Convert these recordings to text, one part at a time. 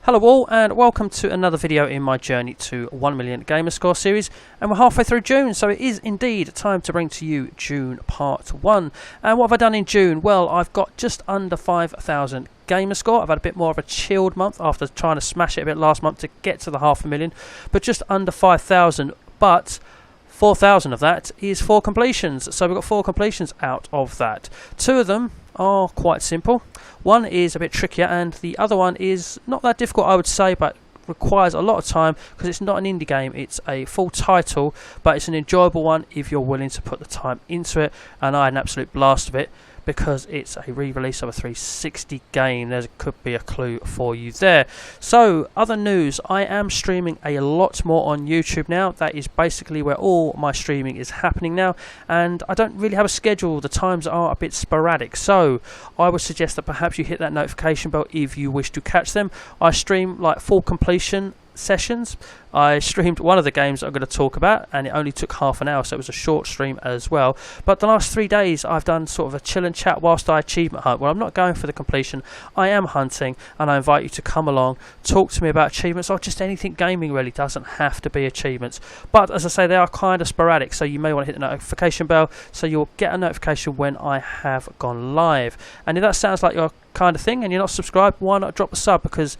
Hello all and welcome to another video in my journey to 1 million Gamerscore series, and we're halfway through June, so it is indeed time to bring to you June part 1. And what have I done in June? Well, I've got just under 5,000 Gamerscore. I've had a bit more of a chilled month after trying to smash it a bit last month to get to the 500,000, but just under 5,000, but 4,000 of that is 4 completions, so we've got 4 completions out of that. 2 of them are quite simple. One is a bit trickier and the other one is not that difficult, I would say, but requires a lot of time because it's not an indie game, it's a full title, but it's an enjoyable one if you're willing to put the time into it, and I had an absolute blast of it because it's a re-release of a 360 game. There could be a clue for you there. So, other news, I am streaming a lot more on YouTube now. That is basically where all my streaming is happening now, and I don't really have a schedule. The times are a bit sporadic, so I would suggest that perhaps you hit that notification bell if you wish to catch them. I stream like full completion sessions. I streamed one of the games I'm going to talk about and it only took half an hour, so it was a short stream as well. But the last 3 days I've done sort of a chill and chat whilst I achievement hunt. Well, I'm not going for the completion, I am hunting, and I invite you to come along, talk to me about achievements or just anything gaming. Really doesn't have to be achievements, but as I say, they are kind of sporadic, so you may want to hit the notification bell so you'll get a notification when I have gone live. And if that sounds like your kind of thing and you're not subscribed, why not drop a sub? Because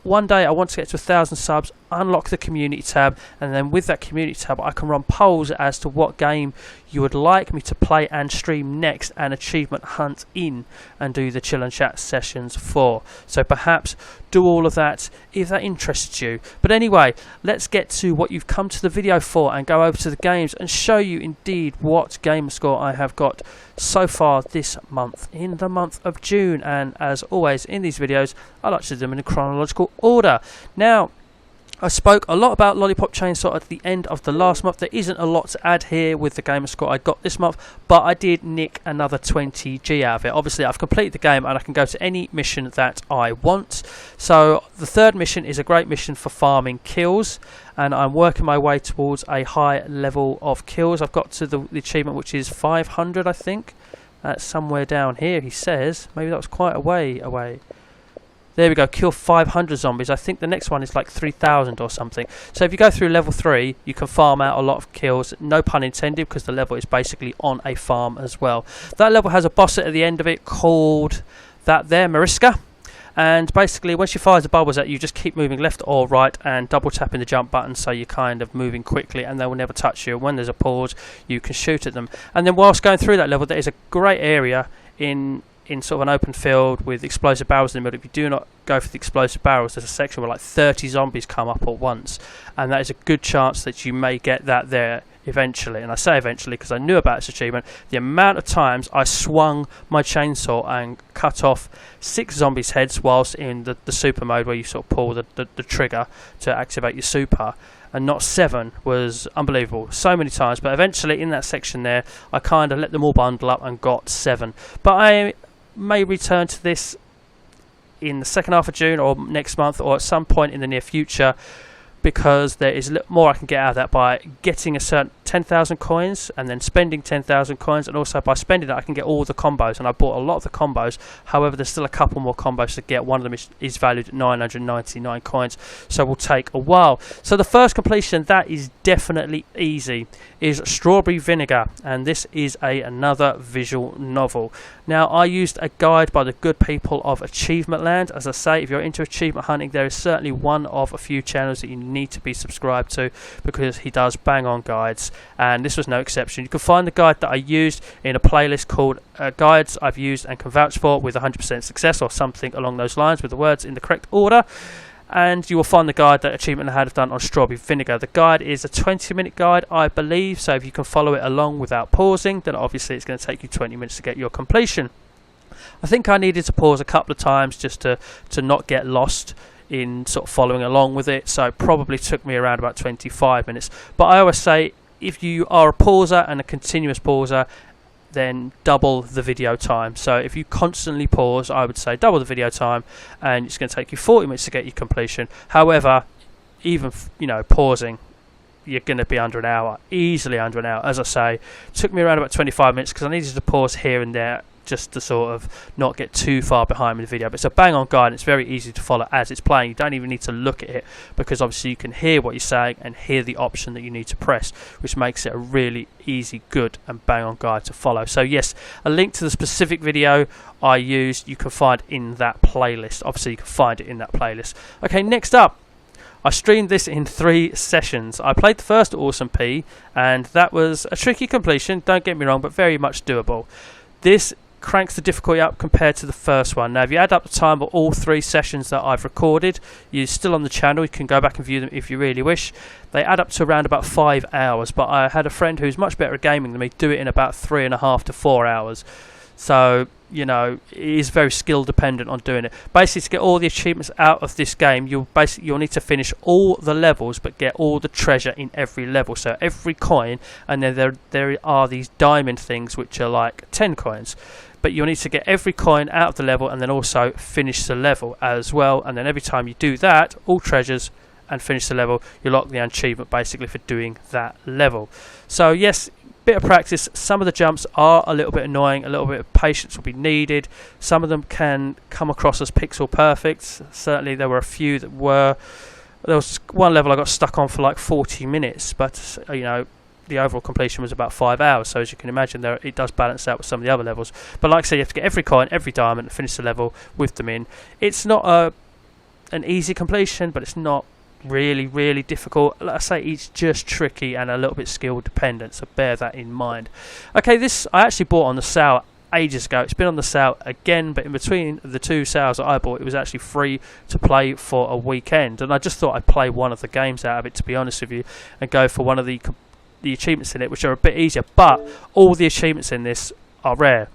one day I want to get to 1,000 subs, unlock the community tab, and then with that community tab I can run polls as to what game you would like me to play and stream next and achievement hunt in and do the chill and chat sessions for. So perhaps do all of that if that interests you. But anyway, let's get to what you've come to the video for and go over to the games and show you indeed what Gamerscore I have got so far this month, in the month of June. And as always in these videos, I like to do them in a chronological order. Now, I spoke a lot about Lollipop Chainsaw at the end of the last month. There isn't a lot to add here with the Gamerscore I got this month, but I did nick another 20G out of it. Obviously, I've completed the game and I can go to any mission that I want. So the third mission is a great mission for farming kills, and I'm working my way towards a high level of kills. I've got to the achievement which is 500, I think. That's somewhere down here, he says. Maybe that was quite a way away. There we go, kill 500 zombies. I think the next one is like 3,000 or something. So if you go through level 3, you can farm out a lot of kills. No pun intended, because the level is basically on a farm as well. That level has a boss at the end of it called that there, Mariska. And basically, when she fires the bubbles at you, just keep moving left or right and double tapping the jump button so you're kind of moving quickly and they will never touch you. When there's a pause, you can shoot at them. And then whilst going through that level, there is a great area in sort of an open field with explosive barrels in the middle. If you do not go for the explosive barrels, there's a section where like 30 zombies come up at once, and that is a good chance that you may get that there eventually. And I say eventually because I knew about this achievement. The amount of times I swung my chainsaw and cut off 6 zombies' heads whilst in the super mode where you sort of pull the trigger to activate your super, and not 7, was unbelievable. So many times, but eventually in that section there I kind of let them all bundle up and got 7. But I may return to this in the second half of June or next month or at some point in the near future, because there is a little more I can get out of that by getting a certain 10,000 coins and then spending 10,000 coins, and also by spending that I can get all the combos, and I bought a lot of the combos. However, there's still a couple more combos to get. One of them is valued at 999 coins, so will take a while. So the first completion that is definitely easy is Strawberry Vinegar, and this is another visual novel. Now, I used a guide by the good people of Achievement Land. As I say, if you're into achievement hunting, there is certainly one of a few channels that you need to be subscribed to, because he does bang on guides, and this was no exception. You can find the guide that I used in a playlist called Guides I've Used and Can Vouch For with 100% Success, or something along those lines, with the words in the correct order. And you will find the guide that Achievement Land have done on Strawberry Vinegar. The guide is a 20-minute guide, I believe, so if you can follow it along without pausing, then obviously it's going to take you 20 minutes to get your completion. I think I needed to pause a couple of times just to not get lost in sort of following along with it, so it probably took me around about 25 minutes. But I always say, if you are a pauser and a continuous pauser, then double the video time. So if you constantly pause, I would say double the video time, and it's going to take you 40 minutes to get your completion. However, even pausing, you're going to be under an hour, easily under an hour. As I say, it took me around about 25 minutes because I needed to pause here and there just to sort of not get too far behind with the video. But it's a bang on guide, and it's very easy to follow as it's playing. You don't even need to look at it, because obviously you can hear what you're saying and hear the option that you need to press, which makes it a really easy, good and bang on guide to follow. So yes, a link to the specific video I used you can find in that playlist. Obviously you can find it in that playlist. Okay, next up, I streamed this in 3 sessions. I played the first Awesome P, and that was a tricky completion, don't get me wrong, but very much doable. This cranks the difficulty up compared to the first one. Now if you add up the time of all 3 sessions that I've recorded, you're still on the channel, you can go back and view them if you really wish. They add up to around about 5 hours, but I had a friend who's much better at gaming than me do it in about 3.5 to 4 hours. So, you know, it is very skill dependent on doing it. Basically, to get all the achievements out of this game, you'll need to finish all the levels but get all the treasure in every level. So every coin, and then there are these diamond things which are like 10 coins. But you'll need to get every coin out of the level and then also finish the level as well. And then every time you do that, all treasures and finish the level, you lock the achievement basically for doing that level. So yes, bit of practice. Some of the jumps are a little bit annoying, a little bit of patience will be needed. Some of them can come across as pixel perfect. Certainly there were a few that were. There was one level I got stuck on for like 40 minutes, but you know, the overall completion was about 5 hours, so as you can imagine it does balance out with some of the other levels. But like I said, you have to get every coin, every diamond and finish the level with them in. It's not an easy completion, but it's not really difficult. Like I say, it's just tricky and a little bit skill dependent, so bear that in mind. Okay, this I actually bought on the sale ages ago. It's been on the sale again, but in between the 2 sales that I bought, it was actually free to play for a weekend, and I just thought I'd play one of the games out of it, to be honest with you, and go for one of the achievements in it, which are a bit easier. But all the achievements in this are rare.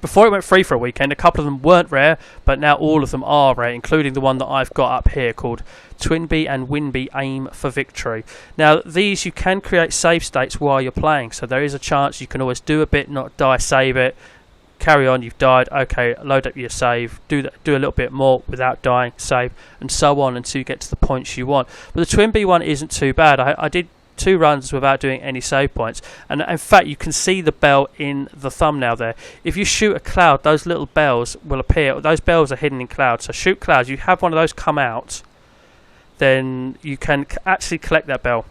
Before it went free for a weekend, a couple of them weren't rare, but now all of them are rare, including the one that I've got up here called Twinbee and Winbee Aim for Victory. Now these, you can create save states while you're playing, so there is a chance you can always do a bit, not die, save it, carry on, you've died, okay, load up your save, do a little bit more without dying, save, and so on until you get to the points you want. But the Twinbee one isn't too bad. I did 2 runs without doing any save points, and in fact you can see the bell in the thumbnail there. If you shoot a cloud, those little bells will appear. Those bells are hidden in clouds, so shoot clouds, you have one of those come out, then you can actually collect that bell.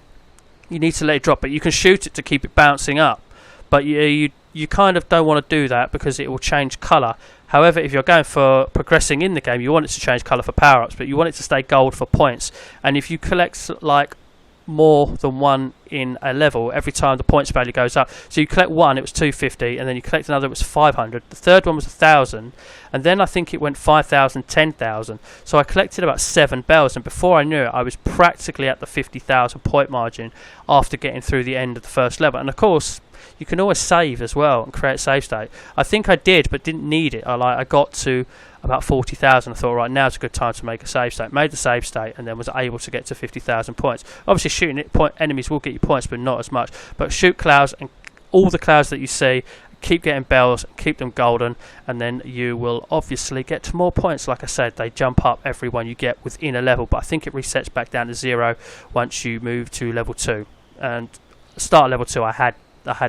You need to let it drop, but you can shoot it to keep it bouncing up, but you kind of don't want to do that because it will change colour. However, if you're going for progressing in the game, you want it to change colour for power-ups, but you want it to stay gold for points. And if you collect like more than one in a level, every time the points value goes up, so you collect one, it was 250, and then you collect another, it was 500, the third one was 1,000, and then I think it went 5,000, 10,000, so I collected about 7 bells, and before I knew it, I was practically at the 50,000 point margin after getting through the end of the first level. And of course you can always save as well and create a save state. I think I did, but didn't need it. I got to about 40,000. I thought, right, now's a good time to make a save state. Made the save state and then was able to get to 50,000 points. Obviously, shooting enemies will get you points, but not as much. But shoot clouds, and all the clouds that you see, keep getting bells, keep them golden, and then you will obviously get to more points. Like I said, they jump up every one you get within a level, but I think it resets back down to 0 once you move to level 2. And start level 2, I had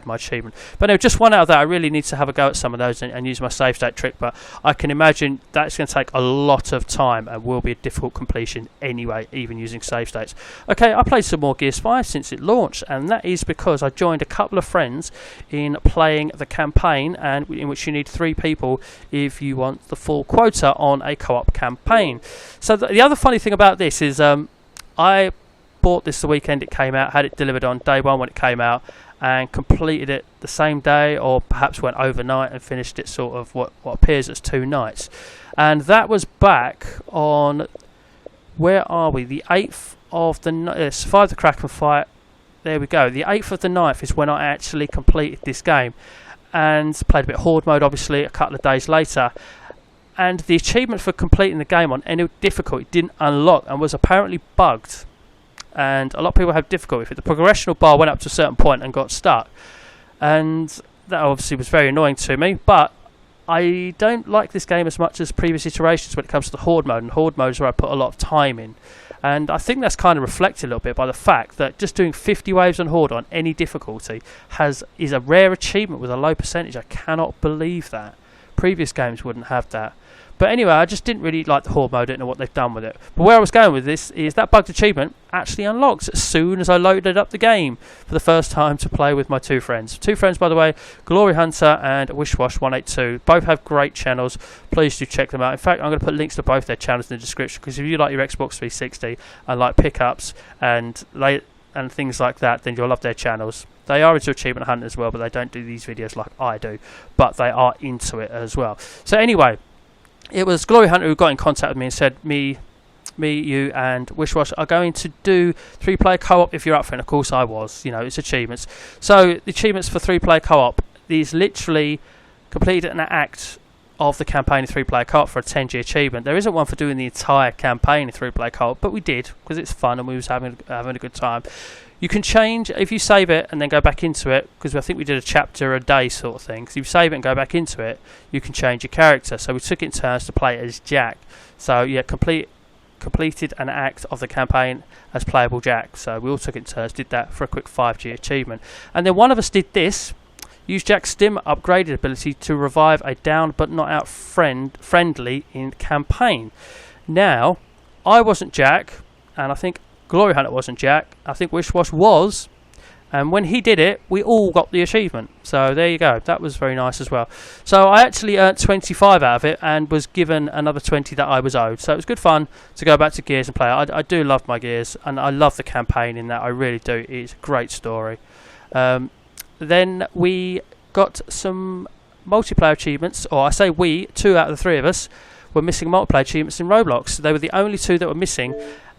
my achievement. But no, just one out of that. I really need to have a go at some of those and use my save state trick, but I can imagine that's going to take a lot of time and will be a difficult completion anyway, even using save states. Okay, I played some more Gears 5 since it launched, and that is because I joined a couple of friends in playing the campaign, and in which you need 3 people if you want the full quota on a co-op campaign. So the other funny thing about this is I bought this the weekend it came out, had it delivered on day 1 when it came out, and completed it the same day, or perhaps went overnight and finished it sort of what appears as 2 nights. And that was back on, where are we, the 8th of the survived the Kraken fight, there we go, the 8th of the 9th is when I actually completed this game, and played a bit of Horde mode obviously a couple of days later. And the achievement for completing the game on any difficulty didn't unlock and was apparently bugged. And a lot of people have difficulty with it. The progressional bar went up to a certain point and got stuck, and that obviously was very annoying to me. But I don't like this game as much as previous iterations when it comes to the Horde mode, and Horde mode is where I put a lot of time in. And I think that's kind of reflected a little bit by the fact that just doing 50 waves on Horde on any difficulty is a rare achievement with a low percentage. I cannot believe that. Previous games wouldn't have that. But anyway, I just didn't really like the horde mode. I don't know what they've done with it. But where I was going with this is that bugged achievement actually unlocks as soon as I loaded up the game for the first time to play with my two friends. Two friends, by the way, Gloryhunter and Wishwash 182. Both have great channels. Please do check them out. In fact, I'm going to put links to both their channels in the description, because if you like your Xbox 360 and like pickups and things like that, then you'll love their channels. They are into achievement hunting as well, but they don't do these videos like I do. But they are into it as well. So anyway, it was Gloryhunter who got in contact with me and said, me, you and Wishwash are going to do 3-player co-op if you're up for it. And of course I was, it's achievements. So the achievements for 3-player co-op, these literally completed an act of the campaign in 3-player co-op for a 10G achievement. There isn't one for doing the entire campaign in 3-player co-op, but we did, because it's fun and we was having a good time. You can change, if you save it and then go back into it, because I think we did a chapter a day sort of thing. So if you save it and go back into it, you can change your character. So we took it in turns to play as Jack. So yeah, completed an act of the campaign as playable Jack. So we all took it in turns, did that for a quick 5G achievement. And then one of us did this. Use Jack's stim upgraded ability to revive a down but not out friendly in campaign. Now, I wasn't Jack, and I think Gloryhunter wasn't Jack. I think Wishwash was, and when he did it, we all got the achievement. So there you go. That was very nice as well. So I actually earned 25 out of it and was given another 20 that I was owed. So it was good fun to go back to Gears and play. I do love my Gears, and I love the campaign in that. I really do. It's a great story. Then we got some multiplayer achievements, or I say we, 2 out of the 3 of us, were missing multiplayer achievements in Roblox. They were the only 2 that were missing,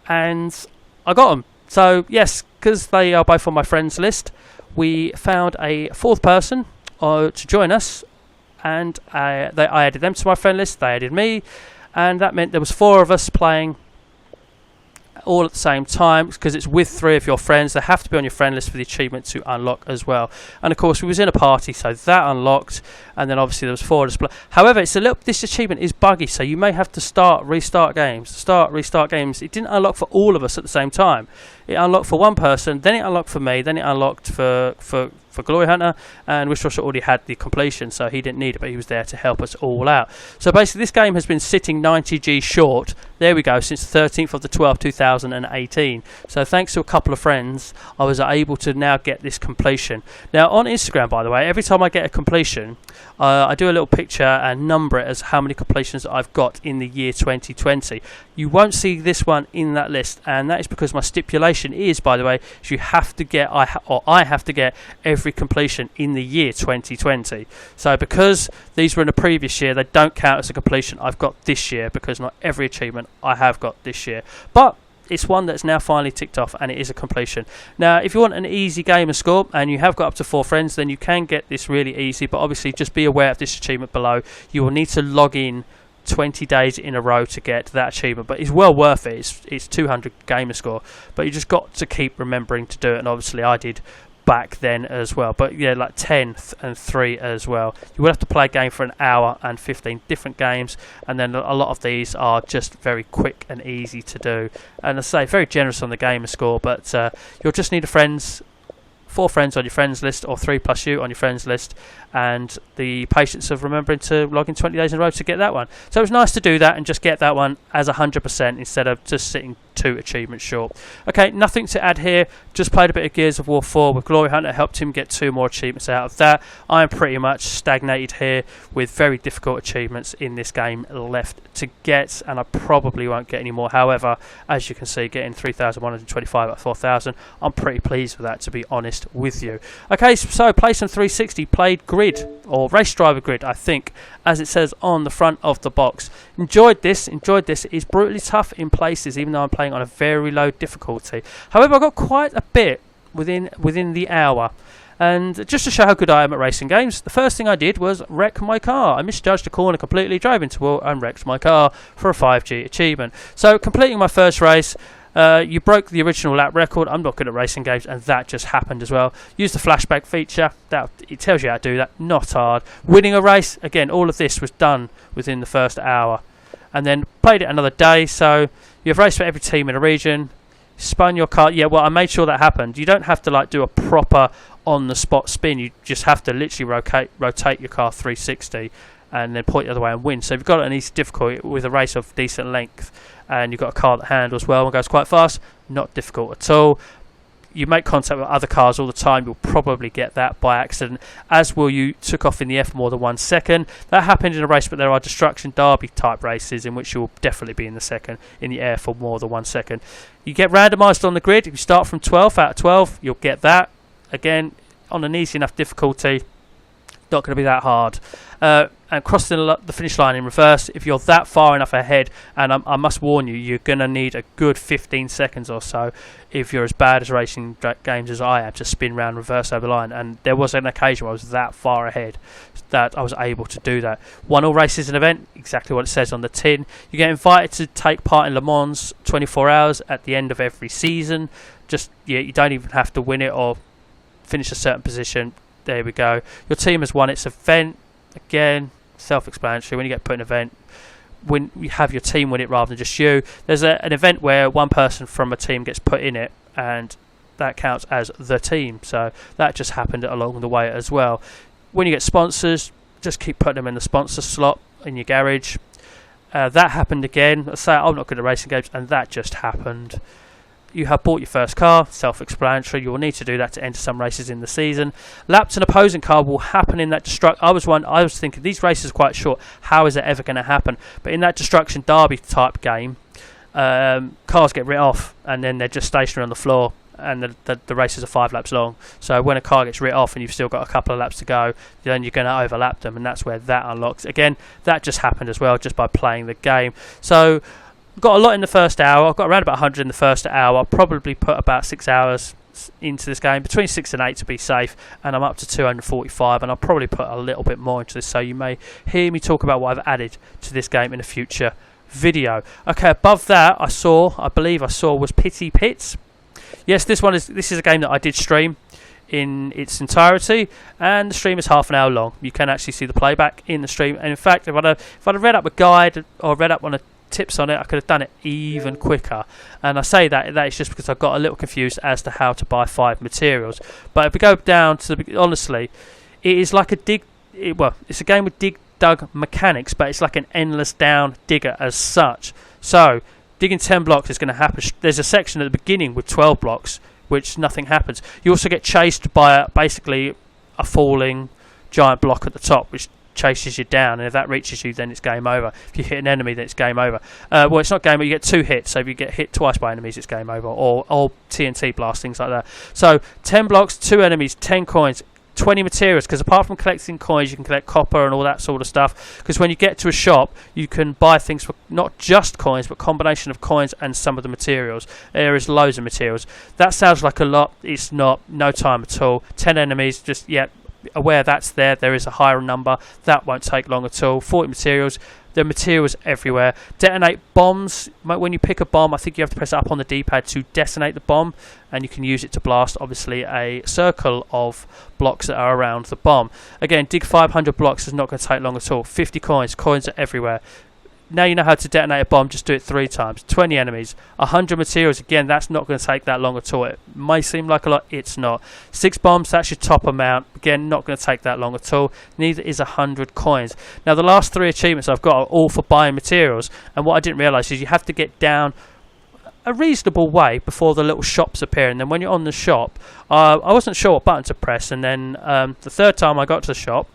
and I got them. So yes, because they are both on my friends list, we found a 4th person to join us, and I added them to my friend list. They added me, and that meant there was 4 of us playing all at the same time, because it's with 3 of your friends. They have to be on your friend list for the achievement to unlock as well. And of course we was in a party, so that unlocked, and then obviously there was 4 display. However, this achievement is buggy, so you may have to restart games. It didn't unlock for all of us at the same time. It unlocked for one person, then it unlocked for me, then it unlocked for Gloryhunter, and Wishwash already had the completion, so he didn't need it, but he was there to help us all out. So basically this game has been sitting 90G short, there we go, since the 13th of the 12th 2018. So thanks to a couple of friends, I was able to now get this completion. Now on Instagram, by the way, every time I get a completion, I do a little picture and number it as how many completions I've got in the year 2020. You won't see this one in that list, and that is because my stipulation is, by the way, is you have to get, I have to get every completion in the year 2020. So because these were in the previous year, they don't count as a completion I've got this year, because not every achievement I have got this year. But it's one that's now finally ticked off, and it is a completion. Now, if you want an easy Gamerscore and you have got up to 4 friends, then you can get this really easy, but obviously just be aware of this achievement below. You will need to log in 20 days in a row to get that achievement, but it's well worth it. It's 200 Gamerscore, but you just got to keep remembering to do it, and obviously I did back then as well. But yeah, like 10 and 3 as well. You will have to play a game for an hour and 15 different games, and then a lot of these are just very quick and easy to do, and as I say, very generous on the Gamerscore. But you'll just need 4 friends on your friends list, or 3 plus you on your friends list, and the patience of remembering to log in 20 days in a row to get that one. So it was nice to do that and just get that one as 100% instead of just sitting 2 achievements short. Okay, nothing to add here. Just played a bit of Gears of War 4 with Gloryhunter, helped him get 2 more achievements out of that. I am pretty much stagnated here with very difficult achievements in this game left to get, and I probably won't get any more. However, as you can see, getting 3,125 out of 4,000, I'm pretty pleased with that, to be honest with you. Okay, so play some 360, played Grid, or Race Driver Grid, I think, as it says on the front of the box. Enjoyed this. It is brutally tough in places, even though I'm playing on a very low difficulty. However, I got quite a bit within the hour. And just to show how good I am at racing games, the first thing I did was wreck my car. I misjudged a corner completely, drove into a wall and wrecked my car for a 5G achievement. So completing my first race, you broke the original lap record. I'm not good at racing games, and that just happened as well. Use the flashback feature. It tells you how to do that. Not hard. Winning a race, again, all of this was done within the first hour. And then played it another day, so you have raced for every team in a region. Spun your car. Yeah, well, I made sure that happened. You don't have to do a proper on-the-spot spin. You just have to literally rotate your car 360 and then point the other way and win. So if you've got an easy difficulty with a race of decent length and you've got a car that handles well and goes quite fast, not difficult at all. You make contact with other cars all the time, you'll probably get that by accident, as will you took off in the air for more than 1 second. That happened in a race, but there are destruction derby type races in which you will definitely be in the air for more than 1 second. You get randomised on the grid. If you start from 12 out of 12, you'll get that. Again, on an easy enough difficulty, not going to be that hard. And crossing the finish line in reverse, if you're that far enough ahead, and I must warn you, you're going to need a good 15 seconds or so if you're as bad as racing games as I am to spin round reverse over the line. And there was an occasion where I was that far ahead that I was able to do that. 1 all race is an event, exactly what it says on the tin. You get invited to take part in Le Mans 24 hours at the end of every season. You don't even have to win it or finish a certain position. There we go. Your team has won its event. Again, self-explanatory. When you get put in an event, when you have your team win it rather than just you. There's an event where one person from a team gets put in it, and that counts as the team. So that just happened along the way as well. When you get sponsors, just keep putting them in the sponsor slot in your garage. That happened again. I say I'm not good at racing games, and that just happened. You have bought your first car, self-explanatory. You will need to do that to enter some races in the season. Laps an opposing car will happen in that destruct. I was thinking these races are quite short. How is it ever going to happen? But in that destruction derby type game, cars get writ off and then they're just stationary on the floor, and the races are 5 laps long. So when a car gets writ off and you've still got a couple of laps to go, then you're going to overlap them, and that's where that unlocks. Again, that just happened as well just by playing the game. So got a lot in the first hour. I've got around about 100 in the first hour. I'll probably put about 6 hours into this game, between 6 and 8 to be safe, and I'm up to 245, and I'll probably put a little bit more into this, so you may hear me talk about what I've added to this game in a future video. Okay, above that I believe I saw was Pity Pits. Yes, this is a game that I did stream in its entirety, and the stream is half an hour long. You can actually see the playback in the stream, and in fact if I'd have read up a guide or read up on a tips on it, I could have done it even quicker. And I say that is just because I got a little confused as to how to buy 5 materials. But if we go down to honestly, it is like it's a game with dug mechanics, but it's like an endless down digger as such. So digging 10 blocks is going to happen. There's a section at the beginning with 12 blocks which nothing happens. You also get chased by basically a falling giant block at the top which chases you down, and if that reaches you, then it's game over. If you hit an enemy, then it's game over. Well, it's not game over, you get 2 hits, so if you get hit twice by enemies, it's game over, or TNT blast, things like that. So 10 blocks, 2 enemies, 10 coins, 20 materials, because apart from collecting coins, you can collect copper and all that sort of stuff, because when you get to a shop, you can buy things for not just coins, but combination of coins and some of the materials. There is loads of materials. That sounds like a lot. It's not. No time at all. 10 enemies, just, yeah, aware that's there is a higher number, that won't take long at all. 40 materials, there are materials everywhere. Detonate bombs. When you pick a bomb, I think you have to press up on the D-pad to detonate the bomb, and you can use it to blast obviously a circle of blocks that are around the bomb. Again, dig 500 blocks is not going to take long at all. 50 coins are everywhere. Now you know how to detonate a bomb, just do it 3 times. 20 enemies, 100 materials, again, that's not going to take that long at all. It may seem like a lot, it's not. 6 bombs, that's your top amount. Again, not going to take that long at all. Neither is 100 coins. Now, the last 3 achievements I've got are all for buying materials, and what I didn't realise is you have to get down a reasonable way before the little shops appear, and then when you're on the shop, I wasn't sure what button to press, and then the 3rd time I got to the shop,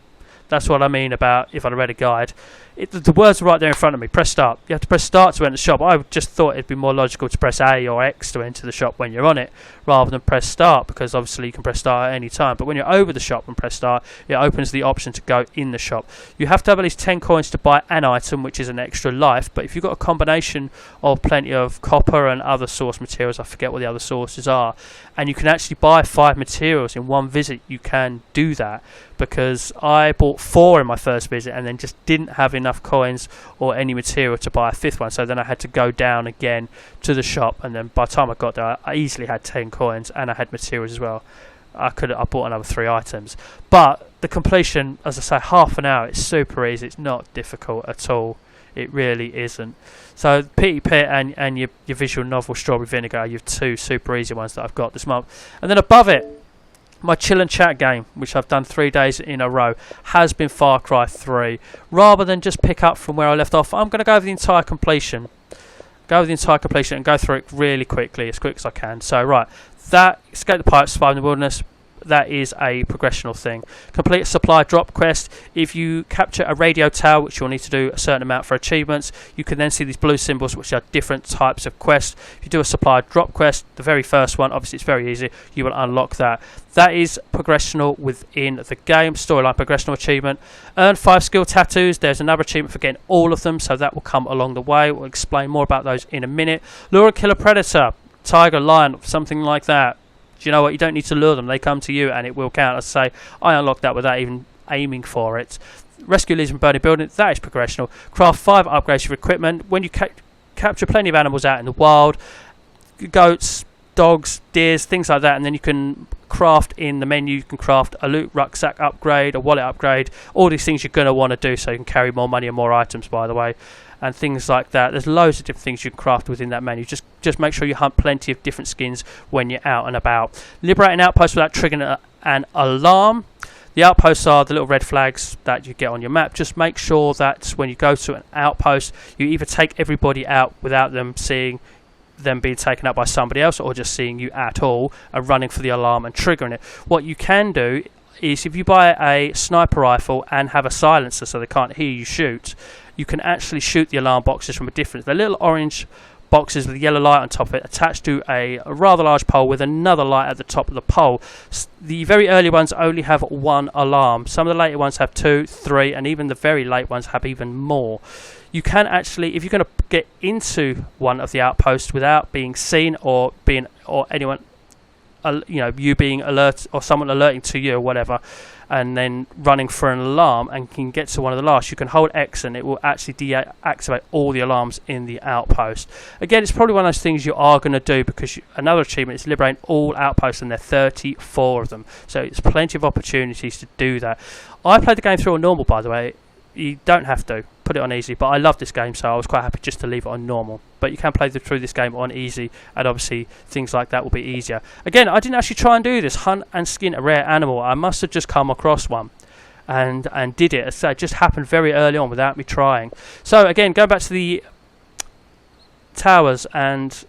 that's what I mean about if I'd read a guide. The words are right there in front of me. Press start. You have to press start to enter the shop. I just thought it'd be more logical to press A or X to enter the shop when you're on it, rather than press start, because obviously you can press start at any time. But when you're over the shop and press start, it opens the option to go in the shop. You have to have at least 10 coins to buy an item, which is an extra life. But if you've got a combination of plenty of copper and other source materials, I forget what the other sources are, and you can actually buy 5 materials in one visit, you can do that. Because I bought 4 in my first visit and then just didn't have enough coins or any material to buy a 5th one, so then I had to go down again to the shop, and then by the time I got there I easily had 10 coins and I had materials as well. I bought another 3 items, but the completion, as I say, half an hour. It's super easy, it's not difficult at all, it really isn't. So Pity Pit and your visual novel Strawberry Vinegar are your 2 super easy ones that I've got this month. And then above it, my chill and chat game, which I've done 3 days in a row, has been Far Cry 3. Rather than just pick up from where I left off, I'm going to go over the entire completion. And go through it really quickly, as quick as I can. So, right, that escape the pirates, survive in the wilderness. That is a progressional thing. Complete a supply drop quest. If you capture a radio tower, which you'll need to do a certain amount for achievements, you can then see these blue symbols, which are different types of quests. If you do a supply drop quest, the very first one, obviously it's very easy, you will unlock that. That is progressional within the game. Storyline progressional achievement. Earn 5 skill tattoos. There's another achievement for getting all of them, so that will come along the way. We'll explain more about those in a minute. Lure and kill a predator, tiger, lion, something like that. Do you know what? You don't need to lure them. They come to you and it will count. As I say, I unlocked that without even aiming for it. Rescue leads from burning building. That is progressional. Craft 5 upgrades for equipment. When you capture plenty of animals out in the wild, goats, dogs, deers, things like that, and then you can craft in the menu. You can craft a loot rucksack upgrade, a wallet upgrade, all these things you're going to want to do so you can carry more money and more items, by the way, and things like that. There's loads of different things you can craft within that menu. Just make sure you hunt plenty of different skins when you're out and about. Liberate an outpost without triggering an alarm. The outposts are the little red flags that you get on your map. Just make sure that when you go to an outpost, you either take everybody out without them seeing them being taken out by somebody else, or just seeing you at all and running for the alarm and triggering it. What you can do is, if you buy a sniper rifle and have a silencer so they can't hear you shoot, you can actually shoot the alarm boxes from a difference. They're little orange boxes with a yellow light on top of it, attached to a rather large pole with another light at the top of the pole. The very early ones only have 1 alarm. Some of the later ones have 2, 3, and even the very late ones have even more. You can actually, if you're going to get into one of the outposts without being seen or anyone, you being alert or someone alerting to you or whatever, and then running for an alarm and can get to one of the last, you can hold X and it will actually deactivate all the alarms in the outpost. Again, it's probably one of those things you are going to do, because another achievement is liberating all outposts, and there are 34 of them. So it's plenty of opportunities to do that. I played the game through on normal, by the way. You don't have to put it on easy, but I love this game, so I was quite happy just to leave it on normal. But you can play through this game on easy, and obviously things like that will be easier. Again, I didn't actually try and do this, hunt and skin a rare animal. I must have just come across one and did it. So it just happened very early on without me trying. So again, going back to the towers and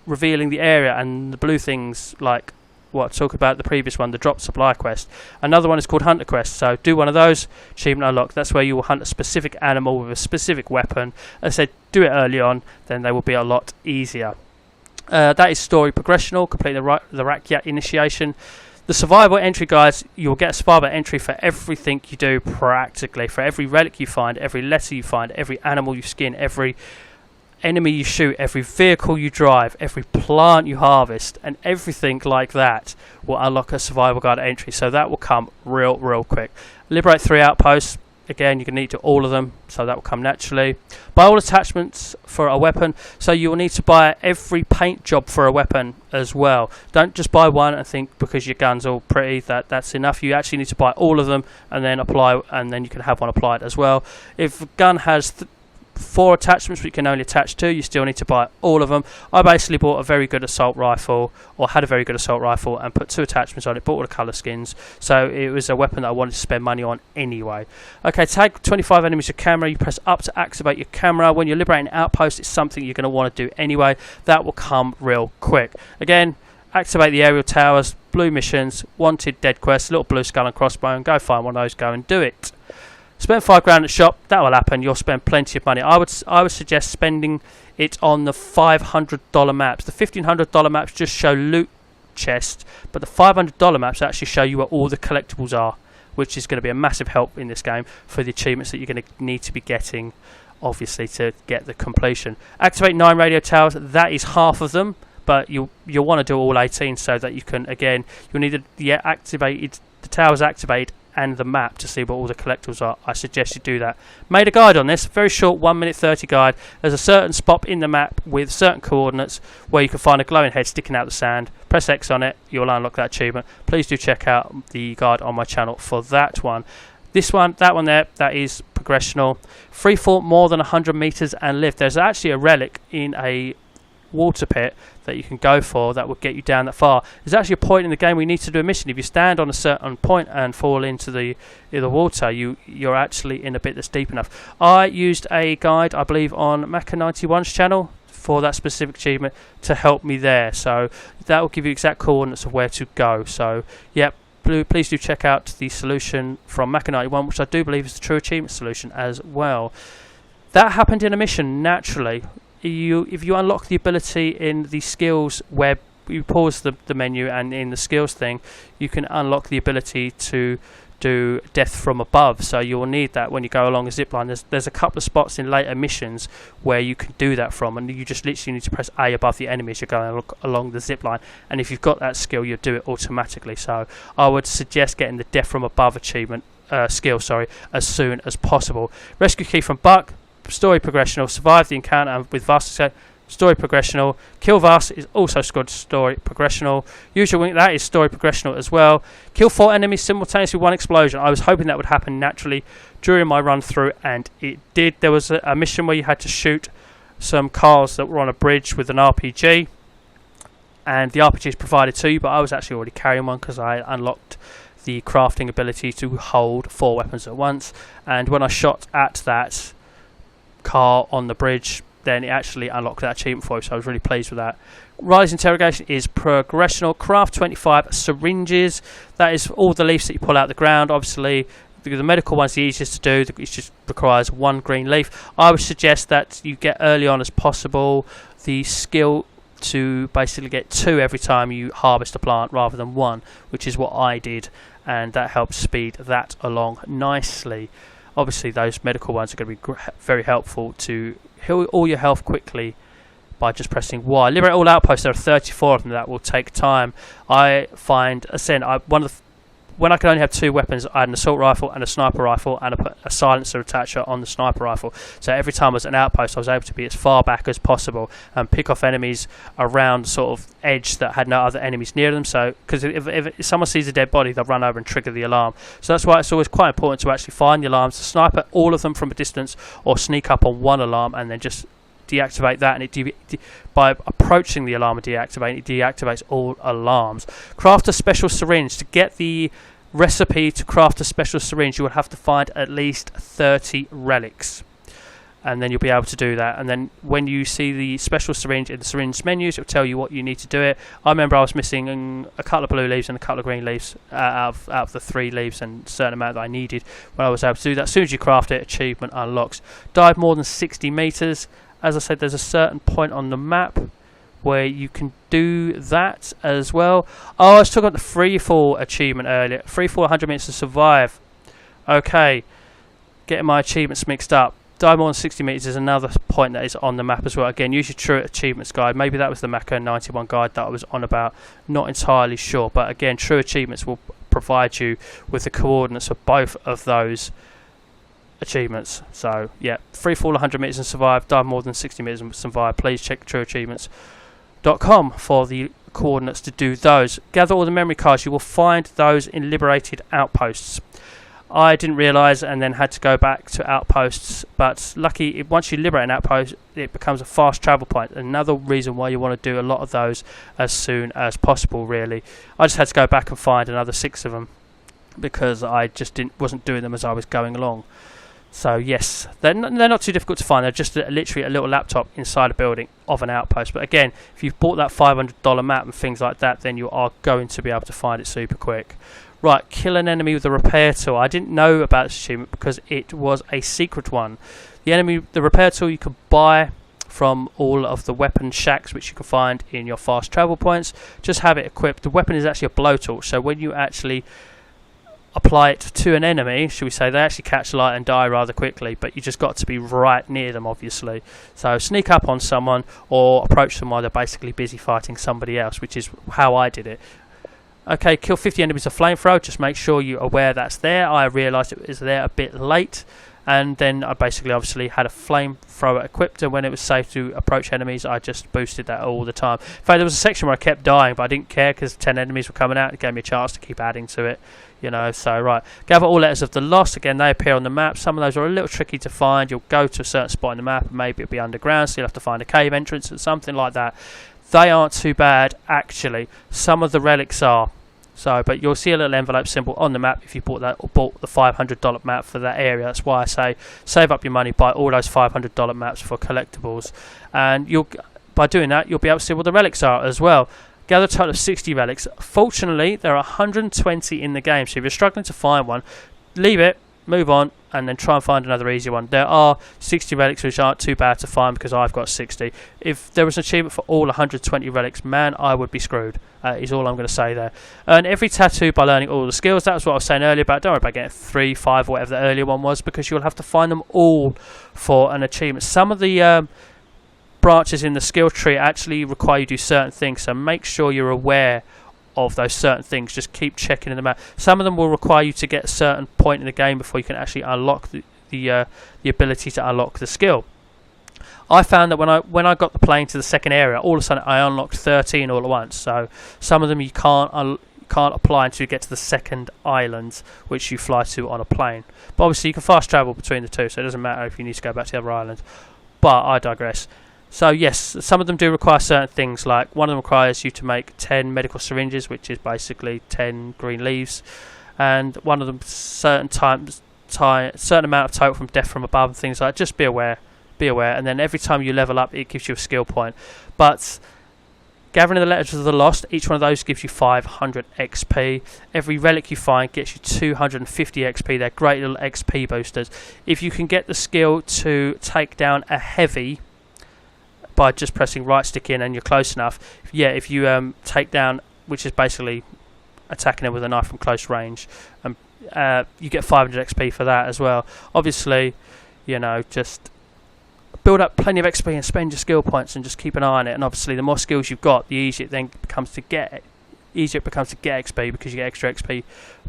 revealing the area and the blue things, like what I talked about the previous one, the drop supply quest. Another one is called Hunter Quest, so do one of those, achievement unlocked. That's where you will hunt a specific animal with a specific weapon. As I said, do it early on, then they will be a lot easier. That is story progressional. Complete the Rakyat initiation. The survival entry guides, you will get a survival entry for everything you do practically. For every relic you find, every letter you find, every animal you skin, every enemy you shoot, every vehicle you drive, every plant you harvest, and everything like that will unlock a survival guide entry. So that will come real quick. Liberate 3 outposts. Again, you're going to need to do all of them, so that will come naturally. Buy all attachments for a weapon, so you will need to buy every paint job for a weapon as well. Don't just buy one and think because your gun's all pretty that's enough. You actually need to buy all of them and then apply, and then you can have one applied as well. If a gun has 4 attachments but you can only attach 2, you still need to buy all of them. I basically bought a very good assault rifle, or had a very good assault rifle, and put 2 attachments on it, bought all the colour skins, so it was a weapon that I wanted to spend money on anyway. Okay, tag 25 enemies with camera. You press up to activate your camera. When you're liberating an outpost, it's something you're going to want to do anyway. That will come real quick. Again, activate the aerial towers, blue missions, wanted dead quests, little blue skull and crossbone. Go find one of those, go and do it. Spend $5 grand at shop. That will happen. You'll spend plenty of money. I would suggest spending it on the $500 maps. The $1,500 maps just show loot chests, but the $500 maps actually show you where all the collectibles are, which is going to be a massive help in this game for the achievements that you're going to need to be getting, obviously, to get the completion. Activate 9 radio towers. That is half of them, but you'll want to do all 18 so that you can, again, you'll need the towers activated and the map to see what all the collectibles are. I suggest you do that. Made a guide on this, very short 1 minute 30 guide. There's a certain spot in the map with certain coordinates where you can find a glowing head sticking out the sand. Press X on it, you'll unlock that achievement. Please do check out the guide on my channel for that one. This one, that one there, that is progressional. Free fall more than 100 meters and live. There's actually a relic in a water pit that you can go for that will get you down that far. There's actually a point in the game where you need to do a mission. If you stand on a certain point and fall into the water, you're actually in a bit that's deep enough. I used a guide, I believe, on Maka91's channel for that specific achievement to help me there. So that will give you exact coordinates of where to go. So, yep. Please do check out the solution from Maka91, which I do believe is the true achievement solution as well. That happened in a mission naturally. If you unlock the ability in the skills where you pause the menu, and in the skills thing, you can unlock the ability to do death from above. So you'll need that when you go along a zipline. There's a couple of spots in later missions where you can do that from, and you just literally need to press A above the enemy as you're going along the zipline, and if you've got that skill, you'll do it automatically. So I would suggest getting the death from above achievement skill as soon as possible. Rescue key from Buck, story progressional. Survive the encounter with Vast, story progressional. Kill Vast is also scored story progressional. Use your wing, that is story progressional as well. Kill 4 enemies simultaneously with 1 explosion. I was hoping that would happen naturally during my run through, and it did. There was a mission where you had to shoot some cars that were on a bridge with an RPG, and the RPG is provided to you, but I was actually already carrying one because I unlocked the crafting ability to hold 4 weapons at once, and when I shot at that car on the bridge, then it actually unlocked that achievement for you, so I was really pleased with that. Riley's interrogation is progressional. Craft 25 syringes. That is all the leaves that you pull out the ground. Obviously, the medical one's the easiest to do. It just requires 1 green leaf. I would suggest that you get early on as possible the skill to basically get 2 every time you harvest a plant rather than 1, which is what I did, and that helps speed that along nicely. Obviously, those medical ones are going to be very helpful to heal all your health quickly by just pressing Y. Liberate all outposts. There are 34 of them. That will take time. I find when I can only have 2 weapons, I had an assault rifle and a sniper rifle, and I put a silencer attacher on the sniper rifle. So every time I was at an outpost, I was able to be as far back as possible and pick off enemies around sort of edge that had no other enemies near them. So, because if someone sees a dead body, they'll run over and trigger the alarm. So that's why it's always quite important to actually find the alarms, to sniper all of them from a distance, or sneak up on one alarm and then just deactivate that, and by approaching the alarm and deactivating it, deactivates all alarms. Craft a special syringe. To get the recipe to craft a special syringe, you will have to find at least 30 relics, and then you'll be able to do that. And then when you see the special syringe in the syringe menus, it will tell you what you need to do it. I remember I was missing a couple of blue leaves and a couple of green leaves out of the 3 leaves and a certain amount that I needed. When I was able to do that, as soon as you craft it, achievement unlocks. Dive more than 60 meters. As I said, there's a certain point on the map where you can do that as well. Oh, I was talking about the free fall achievement earlier. Free fall 100 minutes to survive. Okay, getting my achievements mixed up. Dive more than 60 meters is another point that is on the map as well. Again, use your true achievements guide. Maybe that was the Maka91 guide that I was on about. Not entirely sure, but again, true achievements will provide you with the coordinates of both of those achievements. So yeah, free fall 100 meters and survive, dive more than 60 meters and survive. Please check trueachievements.com for the coordinates to do those. Gather all the memory cards. You will find those in liberated outposts. I didn't realise and then had to go back to outposts, but lucky, once you liberate an outpost, it becomes a fast travel point. Another reason why you want to do a lot of those as soon as possible, really. I just had to go back and find another 6 of them because I just wasn't doing them as I was going along. So yes, they're not too difficult to find. They're just literally a little laptop inside a building of an outpost. But again, if you've bought that $500 map and things like that, then you are going to be able to find it super quick. Right, kill an enemy with a repair tool. I didn't know about this achievement because it was a secret one. The repair tool you can buy from all of the weapon shacks, which you can find in your fast travel points. Just have it equipped. The weapon is actually a blowtorch, so when you actually apply it to an enemy, should we say, they actually catch light and die rather quickly, but you just got to be right near them, obviously. So sneak up on someone or approach them while they're basically busy fighting somebody else, which is how I did it. Okay, kill 50 enemies with a flamethrower. Just make sure you're aware that's there. I realised it was there a bit late, And then I basically obviously had a flamethrower equipped, and when it was safe to approach enemies, I just boosted that all the time. In fact, there was a section where I kept dying, but I didn't care because 10 enemies were coming out. It gave me a chance to keep adding to it, you know. So right, gather all letters of the lost. Again, they appear on the map. Some of those are a little tricky to find. You'll go to a certain spot in the map, and maybe it'll be underground, so you'll have to find a cave entrance or something like that. They aren't too bad, actually. Some of the relics are. So, but you'll see a little envelope symbol on the map if you bought the $500 map for that area. That's why I say save up your money, buy all those $500 maps for collectibles, and by doing that you'll be able to see what the relics are as well. Gather a total of 60 relics. Fortunately, there are 120 in the game, so if you're struggling to find one, leave it, move on, and then try and find another easy one. There are 60 relics which aren't too bad to find because I've got 60. If there was an achievement for all 120 relics, man, I would be screwed, is all I'm going to say there. Earn every tattoo by learning all the skills. That was what I was saying earlier about. Don't worry about getting 3, 5 or whatever the earlier one was, because you'll have to find them all for an achievement. Some of the branches in the skill tree actually require you to do certain things, so make sure you're aware of those certain things. Just keep checking in the map. Some of them will require you to get a certain point in the game before you can actually unlock the ability to unlock the skill. I found that when I got the plane to the second area, all of a sudden I unlocked 13 all at once. So some of them you can't apply until you get to the second island, which you fly to on a plane. But obviously you can fast travel between the two, so it doesn't matter if you need to go back to the other island. But I digress. So yes, some of them do require certain things, like one of them requires you to make 10 medical syringes, which is basically 10 green leaves, and one of them certain amount of total from death from above and things like that. Just be aware, and then every time you level up it gives you a skill point. But gathering the letters of the lost, each one of those gives you 500 XP. Every relic you find gets you 250 XP. They're great little XP boosters. If you can get the skill to take down a heavy by just pressing right stick in and you're close enough, if you take down, which is basically attacking it with a knife from close range, you get 500 XP for that as well. Obviously, you know, just build up plenty of XP and spend your skill points and just keep an eye on it. And obviously the more skills you've got, the easier it then becomes to get XP, because you get extra XP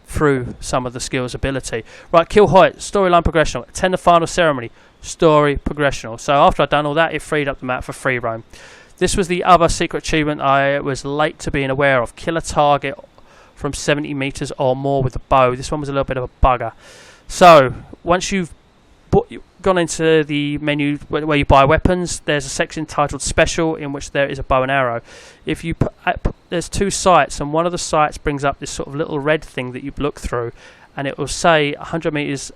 through some of the skills ability. Right, kill Hoyt, storyline progressional. Attend the final ceremony, story progressional. So after I'd done all that, it freed up the map for free roam. This was the other secret achievement I was late to being aware of. Kill a target from 70 meters or more with a bow. This one was a little bit of a bugger. So once you've gone into the menu where you buy weapons, there's a section titled Special, in which there is a bow and arrow. If you there's 2 sights, and one of the sights brings up this sort of little red thing that you look through, and it will say 100 meters,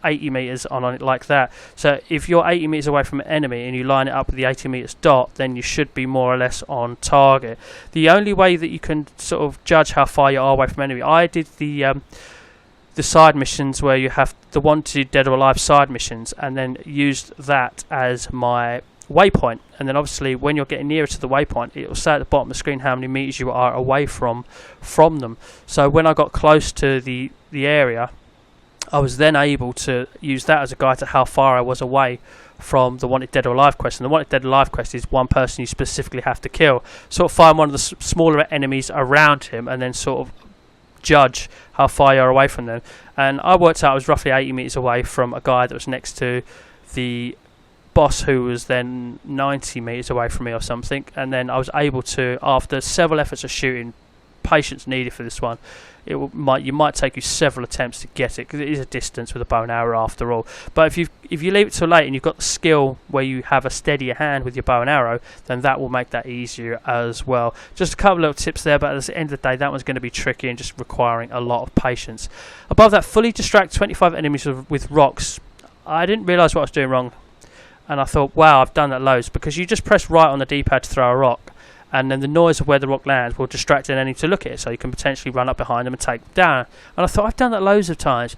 80 meters on it, like that. So if you're 80 meters away from an enemy and you line it up with the 80 meters dot, then you should be more or less on target. The only way that you can sort of judge how far you are away from enemy, I did the side missions where you have the wanted dead or alive side missions, and then used that as my waypoint. And then obviously when you're getting nearer to the waypoint, it will say at the bottom of the screen how many meters you are away from them. So when I got close to the area, I was then able to use that as a guide to how far I was away from the wanted dead or alive quest. And the wanted dead or alive quest is one person you specifically have to kill. Sort of find one of the smaller enemies around him and then sort of judge how far you're away from them. And I worked out I was roughly 80 meters away from a guy that was next to the boss, who was then 90 meters away from me or something. And then I was able to, after several efforts of shooting, patience needed for this one, you might take you several attempts to get it, because it is a distance with a bow and arrow after all. But if you leave it till late and you've got the skill where you have a steadier hand with your bow and arrow, then that will make that easier as well. Just a couple of little tips there, but at the end of the day that one's going to be tricky and just requiring a lot of patience. Above that, fully distract 25 enemies with rocks. I didn't realise what I was doing wrong, and I thought, wow, I've done that loads, because you just press right on the D-pad to throw a rock, and then the noise of where the rock lands will distract an enemy to look at it, so you can potentially run up behind them and take them down. And I thought, I've done that loads of times.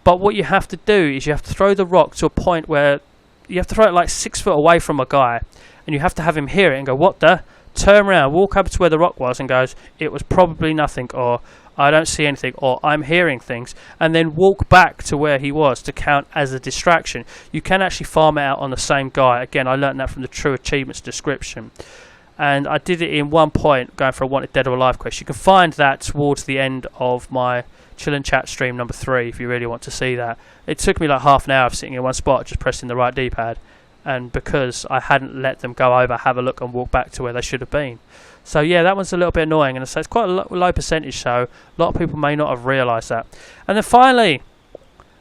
But what you have to do is you have to throw the rock to a point where you have to throw it like 6 foot away from a guy, and you have to have him hear it and go, what the? Turn around, walk up to where the rock was and goes, it was probably nothing, or I don't see anything, or I'm hearing things, and then walk back to where he was to count as a distraction. You can actually farm it out on the same guy. Again, I learned that from the True Achievements description. and I did it in one point going for a wanted dead or alive quest. You can find that towards the end of my chill and chat stream number 3 if you really want to see that. It took me like half an hour of sitting in one spot just pressing the right D-pad, and because I hadn't let them go over, have a look and walk back to where they should have been. So yeah, that one's a little bit annoying, and so it's quite a low percentage, so a lot of people may not have realised that. And then finally,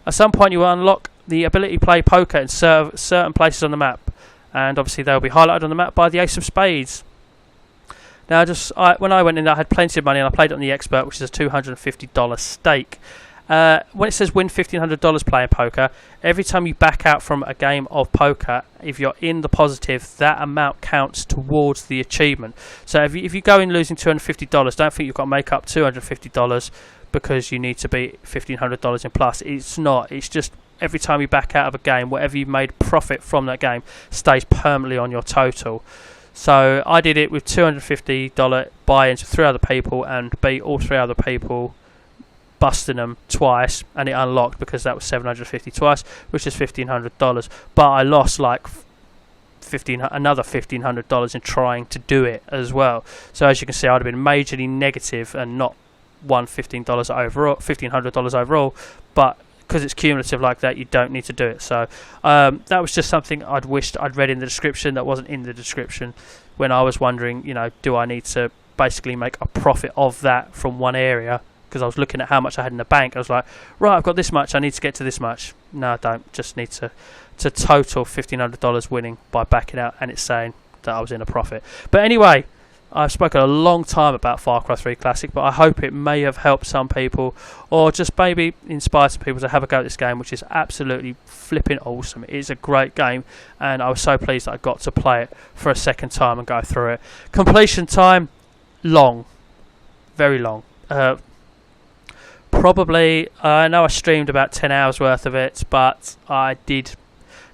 at some point you will unlock the ability to play poker in certain places on the map, and obviously they'll be highlighted on the map by the ace of spades. Now, when I went in, I had plenty of money, and I played it on the expert, which is a $250 stake. When it says win $1,500 playing poker, every time you back out from a game of poker, if you're in the positive, that amount counts towards the achievement. So if you go in losing $250, don't think you've got to make up $250 because you need to be $1,500 in plus. It's not. It's just every time you back out of a game, whatever you made profit from that game stays permanently on your total. So I did it with $250 buy-ins with 3 other people and beat all 3 other people, busting them twice, and it unlocked because that was $750 twice, which is $1,500. But I lost like another $1,500 in trying to do it as well. So as you can see, I'd have been majorly negative and not won $1,500 overall. But because it's cumulative like that, you don't need to do it. So that was just something I'd wished I'd read in the description that wasn't in the description when I was wondering, do I need to basically make a profit of that from one area? Because I was looking at how much I had in the bank. I was like, right, I've got this much, I need to get to this much. No, I don't. Just need to total $1,500 winning by backing out, and it's saying that I was in a profit. But anyway, I've spoken a long time about Far Cry 3 Classic, but I hope it may have helped some people, or just maybe inspired some people to have a go at this game, which is absolutely flipping awesome. It is a great game, and I was so pleased that I got to play it for a second time and go through it. Completion time, long. Very long. Probably, I know I streamed about 10 hours worth of it, but I did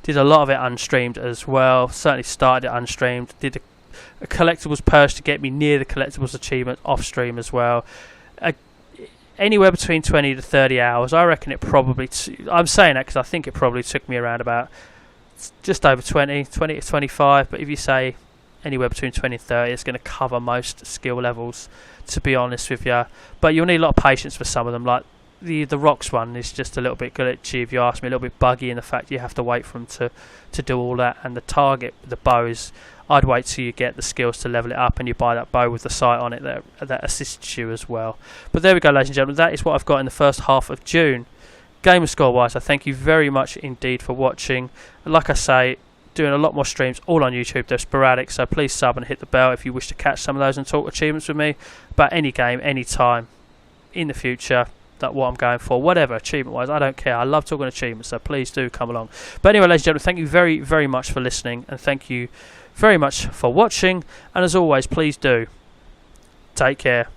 a lot of it unstreamed as well. Certainly started it unstreamed. Did a collectibles purge to get me near the collectibles achievement off stream as well. Anywhere between 20 to 30 hours. I reckon it probably... I'm saying that because I think it probably took me around about just over 20 to 25. But if you say anywhere between 20 and 30, it's going to cover most skill levels, to be honest with you. But you'll need a lot of patience for some of them. Like the rocks one is just a little bit glitchy, if you ask me, a little bit buggy in the fact you have to wait for them to do all that. And the target, the bow is... I'd wait till you get the skills to level it up and you buy that bow with the sight on it that assists you as well. But there we go, ladies and gentlemen. That is what I've got in the first half of June. Gamerscore wise, I thank you very much indeed for watching. Like I say, doing a lot more streams all on YouTube. They're sporadic, so please sub and hit the bell if you wish to catch some of those and talk achievements with me about any game, any time in the future. That what I'm going for, whatever achievement wise, I don't care. I love talking achievements, so please do come along. But anyway, ladies and gentlemen, thank you very, very much for listening, and thank you very much for watching. And as always, please do take care.